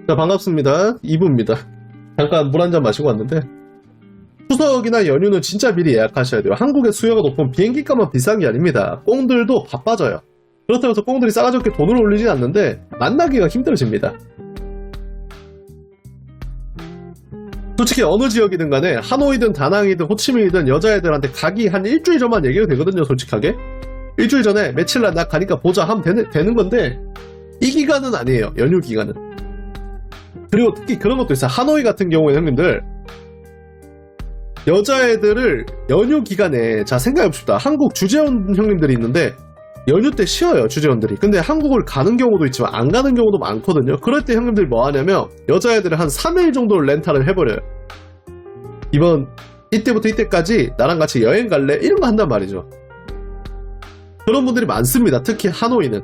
자, 반갑습니다. 2부입니다. 잠깐 물 한 잔 마시고 왔는데, 추석이나 연휴는 진짜 미리 예약하셔야 돼요. 한국의 수요가 높은 비행기값만 비싼 게 아닙니다. 꽁들도 바빠져요. 그렇다고 해서 꽁들이 싸가지 없게 돈을 올리진 않는데 만나기가 힘들어집니다. 솔직히 어느 지역이든 간에 하노이든 다낭이든 호치민이든 여자애들한테 가기 한 일주일 전만 얘기해도 되거든요. 솔직하게 일주일 전에 며칠 날 나 가니까 보자 하면 되는 건데, 이 기간은 아니에요. 연휴 기간은. 그리고 특히 그런 것도 있어요. 하노이 같은 경우에는 형님들, 여자애들을 연휴 기간에, 자 생각해봅시다. 한국 주재원 형님들이 있는데 연휴 때 쉬어요, 주재원들이. 근데 한국을 가는 경우도 있지만 안 가는 경우도 많거든요. 그럴 때 형님들이 뭐 하냐면 여자애들을 한 3일 정도를 렌탈을 해버려요. 이때부터 이때까지 나랑 같이 여행 갈래? 이런 거 한단 말이죠. 그런 분들이 많습니다. 특히 하노이는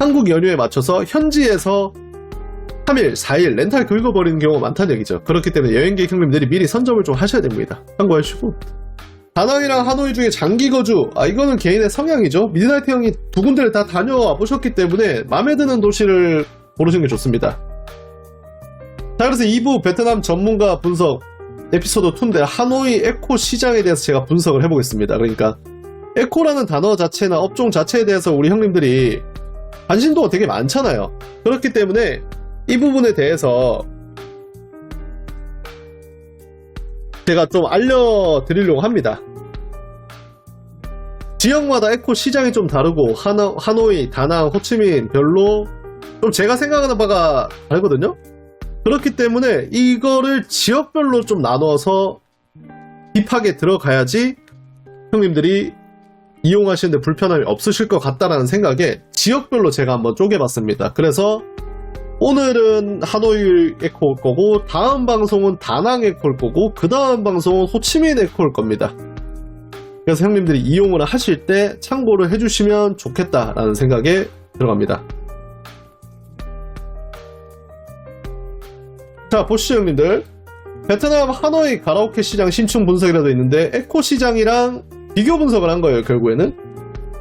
한국 연휴에 맞춰서 현지에서 3일, 4일 렌탈 긁어버리는 경우가 많다는 얘기죠. 그렇기 때문에 여행객 형님들이 미리 선점을 좀 하셔야 됩니다. 참고하시고, 다낭이랑 하노이 중에 장기 거주, 이거는 개인의 성향이죠. 미드나이트 형이 두 군데를 다 다녀와 보셨기 때문에 마음에 드는 도시를 고르시는 게 좋습니다. 자, 그래서 2부 베트남 전문가 분석 에피소드 2인데 하노이 에코 시장에 대해서 제가 분석을 해보겠습니다. 그러니까 에코라는 단어 자체나 업종 자체에 대해서 우리 형님들이 관심도가 되게 많잖아요. 그렇기 때문에 이 부분에 대해서 제가 좀 알려드리려고 합니다. 지역마다 에코 시장이 좀 다르고 하노이, 다낭, 호치민 별로 좀 제가 생각하는 바가 다르거든요. 그렇기 때문에 이거를 지역별로 좀 나눠서 딥하게 들어가야지 형님들이 이용하시는데 불편함이 없으실 것 같다라는 생각에 지역별로 제가 한번 쪼개봤습니다. 그래서 오늘은 하노이 에코일 거고, 다음 방송은 다낭 에코일 거고, 그 다음 방송은 호치민 에코일 겁니다. 그래서 형님들이 이용을 하실 때 참고를 해주시면 좋겠다라는 생각에 들어갑니다. 자, 보시죠 형님들. 베트남 하노이 가라오케 시장 신축 분석이라도 있는데 에코 시장이랑 비교 분석을 한 거예요, 결국에는.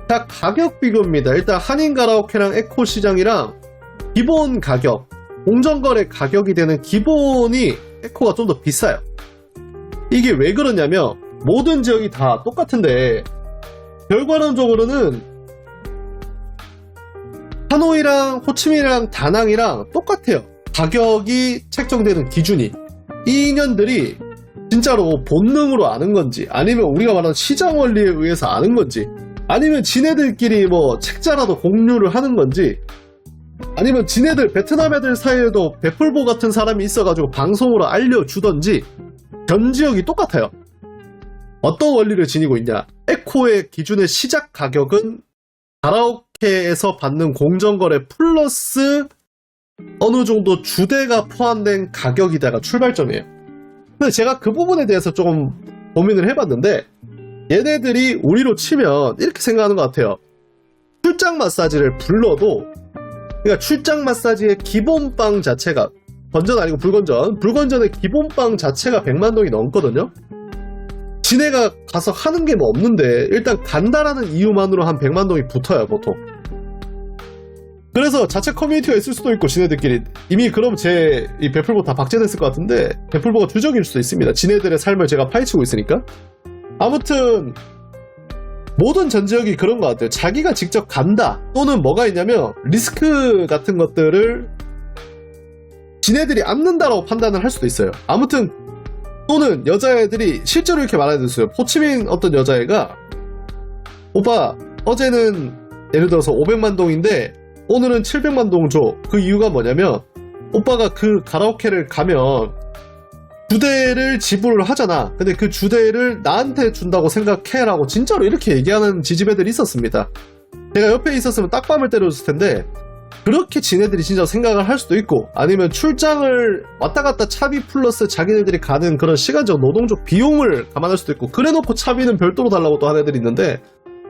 자, 가격 비교입니다. 일단 한인 가라오케랑 에코 시장이랑 기본 가격, 공정거래 가격이 되는 기본이 에코가 좀 더 비싸요. 이게 왜 그러냐면 모든 지역이 다 똑같은데 결과론적으로는 하노이랑 호치민이랑 다낭이랑 똑같아요. 가격이 책정되는 기준이. 이 인연들이 진짜로 본능으로 아는 건지, 아니면 우리가 말하는 시장 원리에 의해서 아는 건지, 아니면 지네들끼리 뭐 책자라도 공유를 하는 건지, 아니면 지네들 베트남 애들 사이에도 베풀보 같은 사람이 있어가지고 방송으로 알려주던지 전 지역이 똑같아요. 어떤 원리를 지니고 있냐. 에코의 기준의 시작 가격은 가라오케에서 받는 공정거래 플러스 어느 정도 주대가 포함된 가격이다가 출발점이에요. 근데 제가 그 부분에 대해서 조금 고민을 해봤는데, 얘네들이 우리로 치면 이렇게 생각하는 것 같아요. 출장 마사지를 불러도, 그러니까 출장 마사지의 기본빵 자체가, 건전 아니고 불건전의 기본빵 자체가 100만 동이 넘거든요. 지네가 가서 하는 게 뭐 없는데 일단 간다라는 이유만으로 한 100만 동이 붙어요, 보통. 그래서 자체 커뮤니티가 있을 수도 있고, 지네들끼리 이미 그럼 제 이 베풀보 다 박제됐을 것 같은데 베풀보가 주적일 수도 있습니다. 지네들의 삶을 제가 파헤치고 있으니까. 아무튼 모든 전 지역이 그런 것 같아요. 자기가 직접 간다, 또는 뭐가 있냐면 리스크 같은 것들을 지네들이 안는다라고 판단을 할 수도 있어요. 아무튼, 또는 여자애들이 실제로 이렇게 말해줬어요. 호치민 어떤 여자애가, 오빠 어제는 예를 들어서 500만 동인데 오늘은 700만 동 줘. 그 이유가 뭐냐면 오빠가 그 가라오케를 가면 주대를 지불을 하잖아. 근데 그 주대를 나한테 준다고 생각해 라고 진짜로 이렇게 얘기하는 지지배들이 있었습니다. 제가 옆에 있었으면 딱밤을 때려줬을 텐데, 그렇게 지네들이 진짜 생각을 할 수도 있고, 아니면 출장을 왔다 갔다 차비 플러스 자기네들이 가는 그런 시간적 노동적 비용을 감안할 수도 있고, 그래놓고 차비는 별도로 달라고 또 하는 애들이 있는데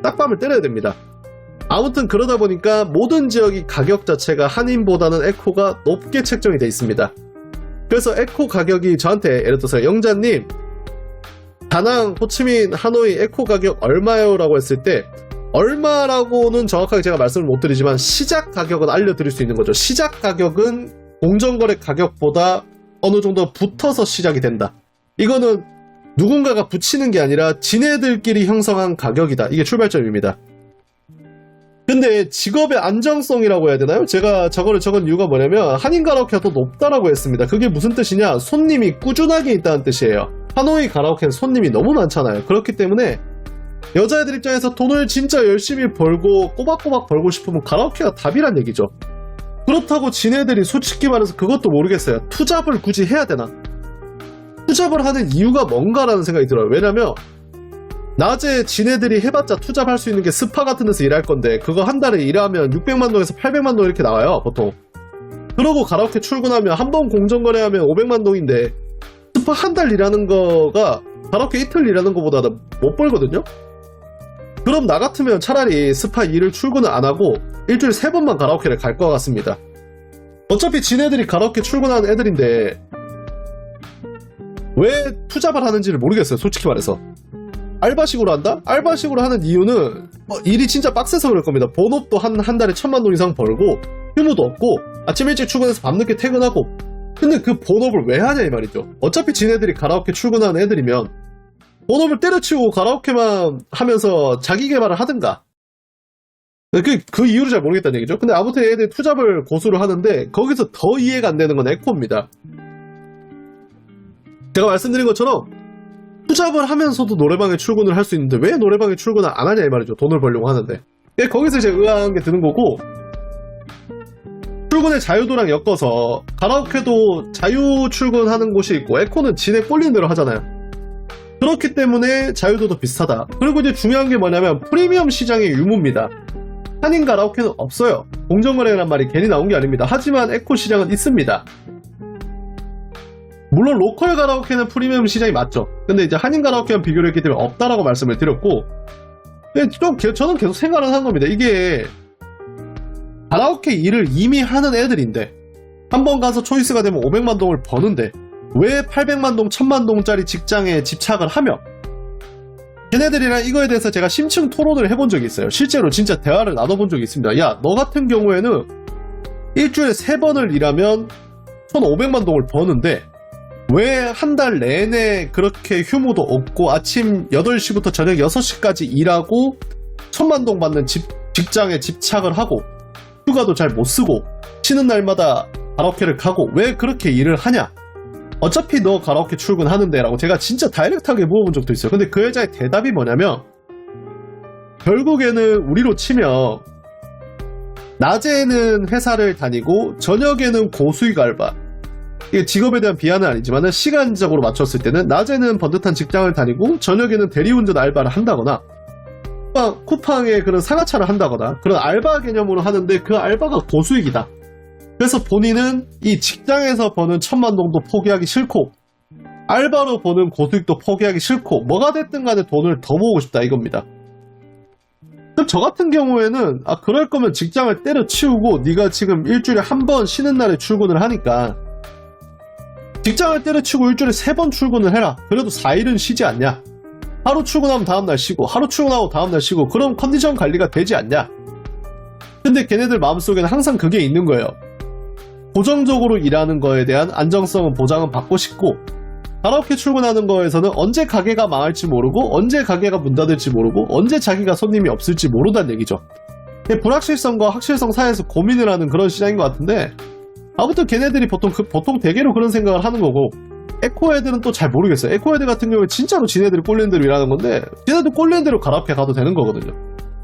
딱밤을 때려야 됩니다. 아무튼 그러다 보니까 모든 지역이 가격 자체가 한인보다는 에코가 높게 책정이 되어 있습니다. 그래서 에코 가격이 저한테 예를 들어서 영자님 다낭, 호치민, 하노이 에코 가격 얼마요? 라고 했을 때 얼마라고는 정확하게 제가 말씀을 못 드리지만 시작 가격은 알려드릴 수 있는 거죠. 시작 가격은 공정거래 가격보다 어느 정도 붙어서 시작이 된다. 이거는 누군가가 붙이는 게 아니라 지네들끼리 형성한 가격이다. 이게 출발점입니다. 근데 직업의 안정성이라고 해야 되나요? 제가 저거를 적은 이유가 뭐냐면 한인 가라오케가 더 높다라고 했습니다. 그게 무슨 뜻이냐? 손님이 꾸준하게 있다는 뜻이에요. 하노이 가라오케는 손님이 너무 많잖아요. 그렇기 때문에 여자애들 입장에서 돈을 진짜 열심히 벌고 꼬박꼬박 벌고 싶으면 가라오케가 답이란 얘기죠. 그렇다고 지네들이 솔직히 말해서 그것도 모르겠어요. 투잡을 굳이 해야 되나? 투잡을 하는 이유가 뭔가라는 생각이 들어요. 왜냐면 낮에 지네들이 해봤자 투잡할 수 있는 게 스파 같은 데서 일할 건데 그거 한 달에 일하면 600만 동에서 800만 동 이렇게 나와요 보통. 그러고 가라오케 출근하면 한 번 공정거래하면 500만 동인데 스파 한 달 일하는 거가 가라오케 이틀 일하는 거보다 못 벌거든요. 그럼 나 같으면 차라리 스파 일을 출근을 안 하고 일주일에 3번만 가라오케를 갈 것 같습니다. 어차피 지네들이 가라오케 출근하는 애들인데 왜 투잡을 하는지를 모르겠어요 솔직히 말해서. 알바식으로 한다? 알바식으로 하는 이유는 일이 진짜 빡세서 그럴 겁니다. 본업도 한 달에 1000만 동 이상 벌고 휴무도 없고 아침 일찍 출근해서 밤늦게 퇴근하고. 근데 그 본업을 왜 하냐 이 말이죠. 어차피 지네들이 가라오케 출근하는 애들이면 본업을 때려치우고 가라오케만 하면서 자기 개발을 하든가. 그 이유를 잘 모르겠다는 얘기죠. 근데 아무튼 얘네들이 투잡을 고수를 하는데 거기서 더 이해가 안 되는 건 에코입니다. 제가 말씀드린 것처럼 투잡을 하면서도 노래방에 출근을 할 수 있는데 왜 노래방에 출근을 안 하냐 이 말이죠. 돈을 벌려고 하는데. 거기서 이제 의아한 게 드는 거고, 출근의 자유도랑 엮어서 가라오케도 자유 출근하는 곳이 있고 에코는 지네 꼴리는 대로 하잖아요. 그렇기 때문에 자유도도 비슷하다. 그리고 이제 중요한 게 뭐냐면 프리미엄 시장의 유무입니다. 한인 가라오케는 없어요. 공정거래란 말이 괜히 나온 게 아닙니다. 하지만 에코 시장은 있습니다. 물론 로컬 가라오케는 프리미엄 시장이 맞죠. 근데 이제 한인 가라오케랑 비교를 했기 때문에 없다라고 말씀을 드렸고, 저는 계속 생각을 하는 겁니다. 이게 가라오케 일을 이미 하는 애들인데 한번 가서 초이스가 되면 500만 동을 버는데 왜 800만 동, 1000만 동짜리 직장에 집착을 하며, 걔네들이랑 이거에 대해서 제가 심층 토론을 해본 적이 있어요. 실제로 진짜 대화를 나눠본 적이 있습니다. 야, 너 같은 경우에는 일주일에 3번을 일하면 1500만 동을 버는데 왜 한 달 내내 그렇게 휴무도 없고 아침 8시부터 저녁 6시까지 일하고 1000만 동 받는 직장에 집착을 하고 휴가도 잘 못 쓰고 쉬는 날마다 가라오케를 가고 왜 그렇게 일을 하냐? 어차피 너 가라오케 출근하는데 라고 제가 진짜 다이렉트하게 물어본 적도 있어요. 근데 그 여자의 대답이 뭐냐면 결국에는 우리로 치면 낮에는 회사를 다니고 저녁에는 고수익 알바, 이게 직업에 대한 비하는 아니지만 시간적으로 맞췄을 때는 낮에는 번듯한 직장을 다니고 저녁에는 대리운전 알바를 한다거나 쿠팡의 그런 상하차를 한다거나 그런 알바 개념으로 하는데 그 알바가 고수익이다. 그래서 본인은 이 직장에서 버는 1000만 동도 포기하기 싫고 알바로 버는 고수익도 포기하기 싫고 뭐가 됐든 간에 돈을 더 모으고 싶다 이겁니다. 그럼 저 같은 경우에는 그럴 거면 직장을 때려치우고 네가 지금 일주일에 한 번 쉬는 날에 출근을 하니까 직장을 때려치우고 일주일에 3번 출근을 해라. 그래도 4일은 쉬지 않냐? 하루 출근하면 다음날 쉬고 하루 출근하고 다음날 쉬고 그럼 컨디션 관리가 되지 않냐? 근데 걔네들 마음속에는 항상 그게 있는 거예요. 고정적으로 일하는 거에 대한 안정성은 보장은 받고 싶고 가라오케 출근하는 거에서는 언제 가게가 망할지 모르고 언제 가게가 문 닫을지 모르고 언제 자기가 손님이 없을지 모른다는 얘기죠. 불확실성과 확실성 사이에서 고민을 하는 그런 시장인 것 같은데 아무튼 걔네들이 보통 대개로 그런 생각을 하는 거고 에코 애들은 또 잘 모르겠어요. 에코 애들 같은 경우에 진짜로 지네들이 꼴리는 대로 일하는 건데 지네들 꼴리는 대로 가라오케 가도 되는 거거든요.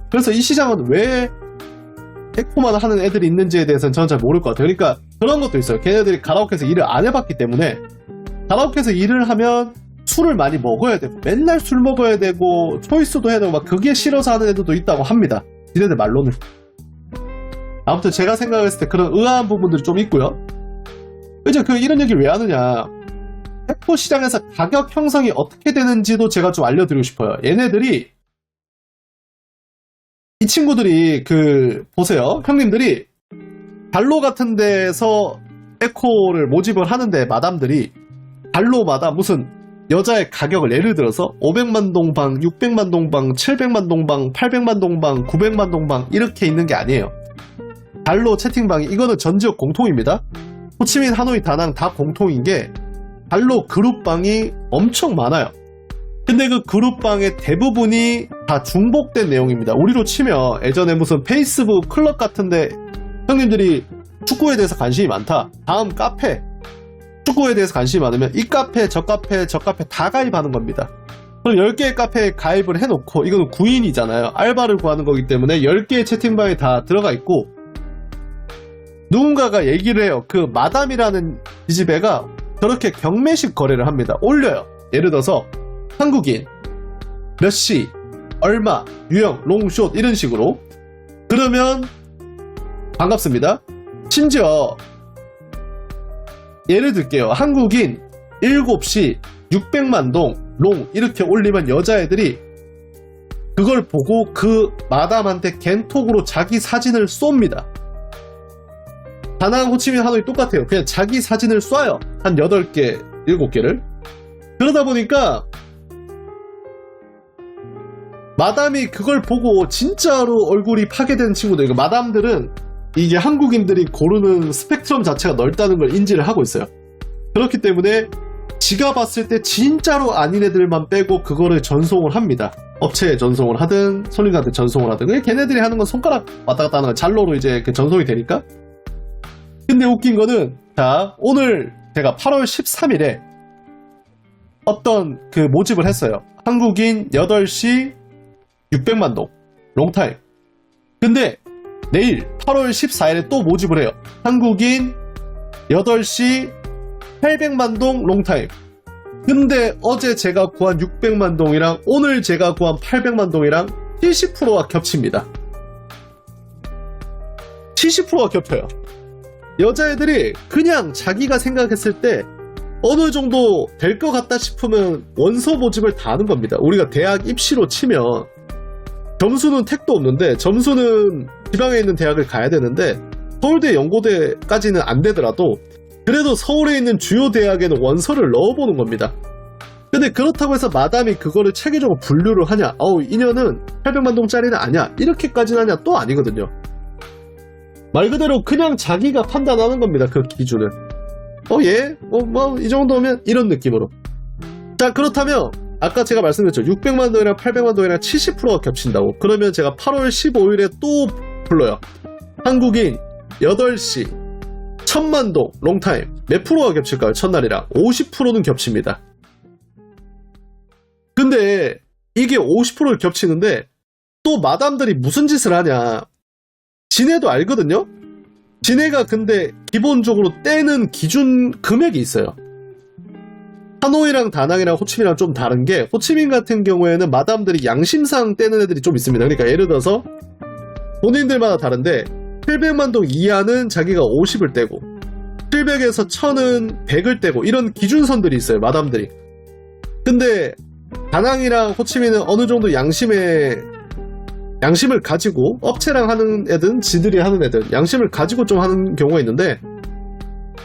그래서 이 시장은 왜 에코만 하는 애들이 있는지에 대해서는 저는 잘 모를 것 같아요. 그러니까 그런 것도 있어요. 걔네들이 가라오케에서 일을 안 해봤기 때문에 가라오케에서 일을 하면 술을 많이 먹어야 되고 맨날 술 먹어야 되고 초이스도 해야 되고 막 그게 싫어서 하는 애들도 있다고 합니다. 지네들 말로는. 아무튼 제가 생각했을 때 그런 의아한 부분들이 좀 있고요. 이제 이런 얘기를 왜 하느냐, 에코 시장에서 가격 형성이 어떻게 되는지도 제가 좀 알려드리고 싶어요. 얘네들이 이 친구들이 보세요. 형님들이 발로 같은 데서 에코를 모집을 하는데 마담들이 발로마다 무슨 여자의 가격을 예를 들어서 500만 동방, 600만 동방, 700만 동방, 800만 동방, 900만 동방 이렇게 있는 게 아니에요. 발로 채팅방이 이거는 전 지역 공통입니다. 호치민, 하노이, 다낭 다 공통인 게 발로 그룹방이 엄청 많아요. 근데 그 그룹방의 대부분이 다 중복된 내용입니다. 우리로 치면 예전에 무슨 페이스북 클럽 같은데 형님들이 축구에 대해서 관심이 많다. 다음 카페, 축구에 대해서 관심이 많으면 이 카페, 저 카페, 저 카페 다 가입하는 겁니다. 그럼 10개의 카페에 가입을 해놓고, 이거는 구인이잖아요. 알바를 구하는 거기 때문에 10개의 채팅방에 다 들어가 있고, 누군가가 얘기를 해요. 그 마담이라는 지지배가 저렇게 경매식 거래를 합니다. 올려요. 예를 들어서 한국인 몇 시, 얼마, 유형, 롱숏 이런 식으로. 그러면 반갑습니다. 심지어 예를 들게요. 한국인 7시 600만 동 롱 이렇게 올리면 여자애들이 그걸 보고 그 마담한테 겐톡으로 자기 사진을 쏩니다. 다낭, 호치민, 하노이 똑같아요. 그냥 자기 사진을 쏴요. 한 8개, 7개를. 그러다 보니까 마담이 그걸 보고 진짜로 얼굴이 파괴된 친구들, 그러니까 마담들은 이게 한국인들이 고르는 스펙트럼 자체가 넓다는 걸 인지를 하고 있어요. 그렇기 때문에 지가 봤을 때 진짜로 아닌 애들만 빼고 그거를 전송을 합니다. 업체에 전송을 하든 손님한테 전송을 하든. 그게 걔네들이 하는 건 손가락 왔다 갔다 하는 건 잘로로 이제 전송이 되니까. 근데 웃긴 거는, 자, 오늘 제가 8월 13일에 어떤 그 모집을 했어요. 한국인 8시 600만 동 롱타임. 근데 내일 8월 14일에 또 모집을 해요. 한국인 8시 800만 동 롱타임. 근데 어제 제가 구한 600만 동이랑 오늘 제가 구한 800만 동이랑 70%가 겹칩니다. 70%가 겹쳐요. 여자애들이 그냥 자기가 생각했을 때 어느 정도 될 것 같다 싶으면 원서 모집을 다 하는 겁니다. 우리가 대학 입시로 치면 점수는 택도 없는데, 점수는 지방에 있는 대학을 가야 되는데 서울대, 연고대까지는 안 되더라도 그래도 서울에 있는 주요 대학에는 원서를 넣어보는 겁니다. 근데 그렇다고 해서 마담이 그거를 체계적으로 분류를 하냐, 인연은 800만 동짜리는 아니야, 이렇게까지는 하냐, 또 아니거든요. 말 그대로 그냥 자기가 판단하는 겁니다. 그 기준을. 얘? 이 정도면 이런 느낌으로. 자, 그렇다면 아까 제가 말씀드렸죠. 600만 동이랑 800만 동이랑 70%가 겹친다고. 그러면 제가 8월 15일에 또 불러요. 한국인 8시 1000만 동 롱타임. 몇 프로가 겹칠까요? 첫날이랑 50%는 겹칩니다. 근데 이게 50%를 겹치는데 또 마담들이 무슨 짓을 하냐, 지네도 알거든요. 지네가 근데 기본적으로 떼는 기준 금액이 있어요. 하노이랑 다낭이랑 호치민이랑 좀 다른 게, 호치민 같은 경우에는 마담들이 양심상 떼는 애들이 좀 있습니다. 그러니까 예를 들어서 본인들마다 다른데 700만 동 이하는 자기가 50을 떼고 700에서 1000은 100을 떼고 이런 기준선들이 있어요. 마담들이. 근데 다낭이랑 호치민은 어느 정도 양심을 가지고, 업체랑 하는 애든 지들이 하는 애든 양심을 가지고 좀 하는 경우가 있는데,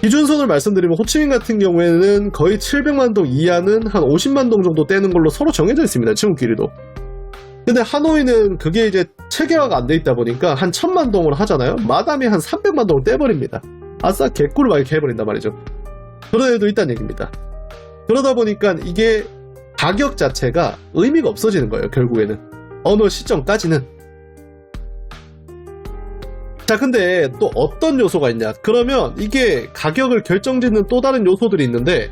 기준선을 말씀드리면 호치민 같은 경우에는 거의 700만 동 이하는 한 50만 동 정도 떼는 걸로 서로 정해져 있습니다. 친구끼리도. 근데 하노이는 그게 이제 체계화가 안 돼 있다 보니까 한 1000만 동을 하잖아요. 마담이 한 300만 동을 떼버립니다. 아싸 개꿀을 많이 해버린단 말이죠. 그런 애도 있다는 얘기입니다. 그러다 보니까 이게 가격 자체가 의미가 없어지는 거예요. 결국에는 어느 시점까지는. 자, 근데 또 어떤 요소가 있냐, 그러면 이게 가격을 결정짓는 또 다른 요소들이 있는데,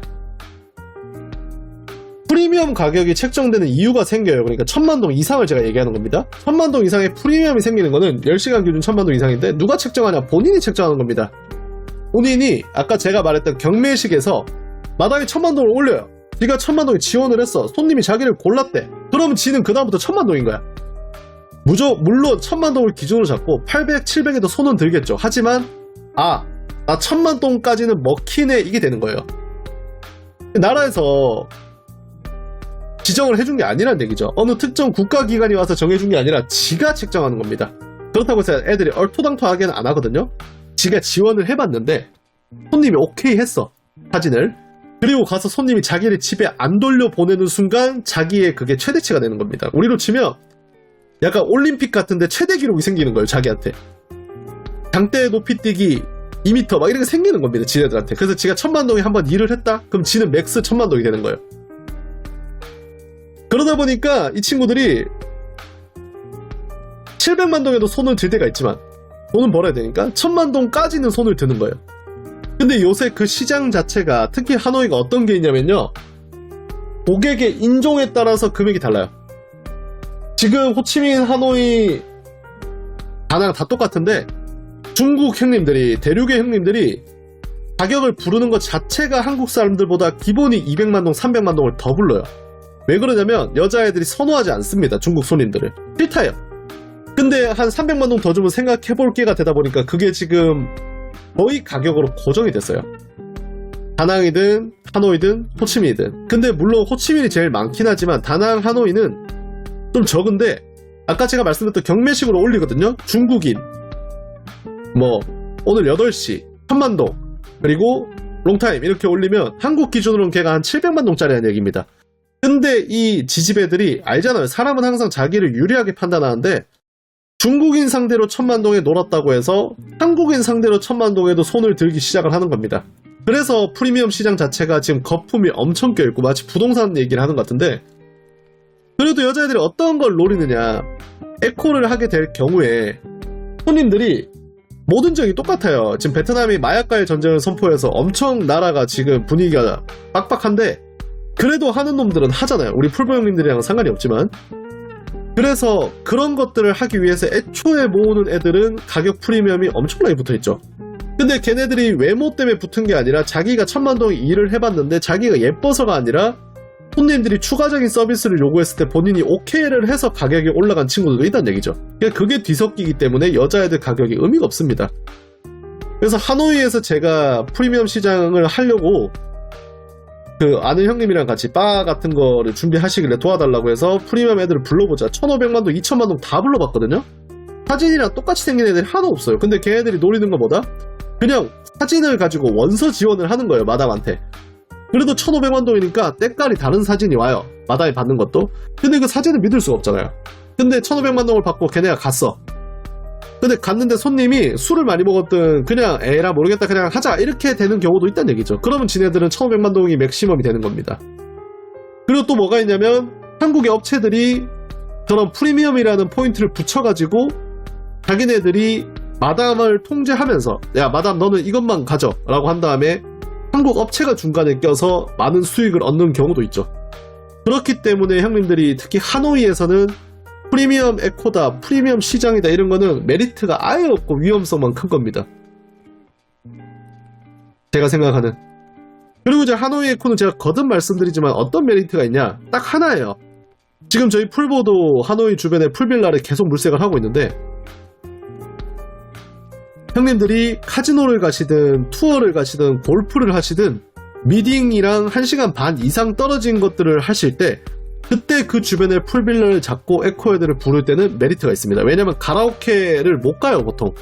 프리미엄 가격이 책정되는 이유가 생겨요. 그러니까 1000만 동 이상을 제가 얘기하는 겁니다. 1000만 동 이상의 프리미엄이 생기는 거는 10시간 기준 1000만 동 이상인데, 누가 책정하냐? 본인이 책정하는 겁니다. 본인이 아까 제가 말했던 경매식에서 마담이 1000만 동을 올려요. 지가 1000만 동에 지원을 했어. 손님이 자기를 골랐대. 그러면 지는 그 다음부터 1000만 동인 거야. 물론 1000만 동을 기준으로 잡고 800, 700에도 손은 들겠죠. 하지만 나 1000만 동까지는 먹히네, 이게 되는 거예요. 나라에서 지정을 해준 게 아니란 얘기죠. 어느 특정 국가기관이 와서 정해준 게 아니라 지가 책정하는 겁니다. 그렇다고 해서 애들이 얼토당토하게는 안 하거든요. 지가 지원을 해봤는데 손님이 오케이 했어, 사진을. 그리고 가서 손님이 자기를 집에 안 돌려보내는 순간 자기의 그게 최대치가 되는 겁니다. 우리로 치면 약간 올림픽 같은데 최대 기록이 생기는 거예요. 자기한테 장대 높이뛰기 2m 막 이렇게 생기는 겁니다. 지네들한테. 그래서 지가 1000만 동에 한번 일을 했다? 그럼 지는 맥스 1000만 동이 되는 거예요. 그러다 보니까 이 친구들이 700만 동에도 손을 들 때가 있지만 돈은 벌어야 되니까 1000만 동까지는 손을 드는 거예요. 근데 요새 그 시장 자체가 특히 하노이가 어떤 게 있냐면요. 고객의 인종에 따라서 금액이 달라요. 지금 호치민, 하노이, 다낭 다 똑같은데 중국 형님들이, 대륙의 형님들이 가격을 부르는 것 자체가 한국 사람들보다 기본이 200만 동, 300만 동을 더 불러요. 왜 그러냐면 여자애들이 선호하지 않습니다. 중국 손님들을. 싫다요. 근데 한 300만 동 더 주면 생각해볼 게가 되다 보니까 그게 지금 거의 가격으로 고정이 됐어요. 다낭이든 하노이든 호치민이든. 근데 물론 호치민이 제일 많긴 하지만 다낭, 하노이는 좀 적은데 아까 제가 말씀드렸던 경매식으로 올리거든요. 중국인 뭐 오늘 8시 1000만 동 그리고 롱타임 이렇게 올리면 한국 기준으로는 걔가 한 700만 동짜리라는 얘기입니다. 근데 이 지지배들이 알잖아요. 사람은 항상 자기를 유리하게 판단하는데 중국인 상대로 1000만 동에 놀았다고 해서 한국인 상대로 1000만 동에도 손을 들기 시작을 하는 겁니다. 그래서 프리미엄 시장 자체가 지금 거품이 엄청 껴있고 마치 부동산 얘기를 하는 것 같은데 그래도 여자애들이 어떤 걸 노리느냐. 에코를 하게 될 경우에 손님들이 모든 지역이 똑같아요. 지금 베트남이 마약과의 전쟁을 선포해서 엄청 나라가 지금 분위기가 빡빡한데 그래도 하는 놈들은 하잖아요. 우리 풀보 형님들이랑 상관이 없지만. 그래서 그런 것들을 하기 위해서 애초에 모으는 애들은 가격 프리미엄이 엄청나게 붙어있죠. 근데 걔네들이 외모 때문에 붙은 게 아니라 자기가 1000만 동의 일을 해봤는데 자기가 예뻐서가 아니라 손님들이 추가적인 서비스를 요구했을 때 본인이 오케이를 해서 가격이 올라간 친구들도 있다는 얘기죠. 그게 뒤섞이기 때문에 여자애들 가격이 의미가 없습니다. 그래서 하노이에서 제가 프리미엄 시장을 하려고 그 아는 형님이랑 같이 바 같은 거를 준비하시길래 도와달라고 해서 프리미엄 애들을 불러보자. 1500만 동, 2000만 동 다 불러봤거든요. 사진이랑 똑같이 생긴 애들이 하나 없어요. 근데 걔네들이 노리는 거 뭐다? 그냥 사진을 가지고 원서 지원을 하는 거예요. 마담한테. 그래도 1500만 동이니까 때깔이 다른 사진이 와요. 마담이 받는 것도. 근데 그 사진을 믿을 수가 없잖아요. 근데 1500만 동을 받고 걔네가 갔어. 근데 갔는데 손님이 술을 많이 먹었든 그냥 에라 모르겠다 그냥 하자 이렇게 되는 경우도 있다는 얘기죠. 그러면 지네들은 1500만 동이 맥시멈이 되는 겁니다. 그리고 또 뭐가 있냐면 한국의 업체들이 저런 프리미엄이라는 포인트를 붙여가지고 자기네들이 마담을 통제하면서 야 마담 너는 이것만 가져 라고 한 다음에 한국 업체가 중간에 껴서 많은 수익을 얻는 경우도 있죠. 그렇기 때문에 형님들이 특히 하노이에서는 프리미엄 에코다, 프리미엄 시장이다 이런 거는 메리트가 아예 없고 위험성만 큰 겁니다. 제가 생각하는. 그리고 이제 하노이 에코는 제가 거듭 말씀드리지만 어떤 메리트가 있냐? 딱 하나예요. 지금 저희 풀보도 하노이 주변에 풀빌라를 계속 물색을 하고 있는데 형님들이 카지노를 가시든 투어를 가시든 골프를 하시든 미딩이랑 1시간 반 이상 떨어진 것들을 하실 때 그때 그 주변에 풀빌라를 잡고 에코헤드를 부를 때는 메리트가 있습니다. 왜냐면 가라오케를 못 가요 보통.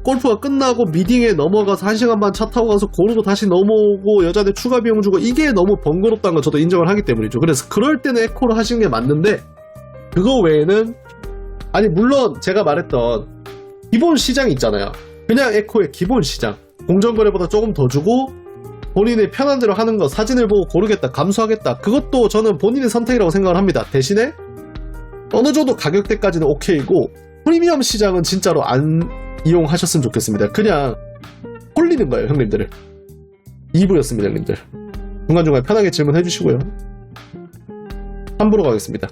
골프가 끝나고 미딩에 넘어가서 1시간 반 차 타고 가서 고르고 다시 넘어오고 여자들 추가 비용 주고 이게 너무 번거롭다는 걸 저도 인정을 하기 때문이죠. 그래서 그럴 때는 에코를 하시는 게 맞는데 그거 외에는 아니 물론 제가 말했던 기본 시장이 있잖아요. 그냥 에코의 기본 시장. 공정거래보다 조금 더 주고 본인의 편한 대로 하는 거 사진을 보고 고르겠다 감수하겠다 그것도 저는 본인의 선택이라고 생각을 합니다. 대신에 어느 정도 가격대까지는 오케이고 프리미엄 시장은 진짜로 안 이용하셨으면 좋겠습니다. 그냥 홀리는 거예요 형님들을. 2부였습니다 형님들. 중간중간 편하게 질문해 주시고요. 3부로 가겠습니다.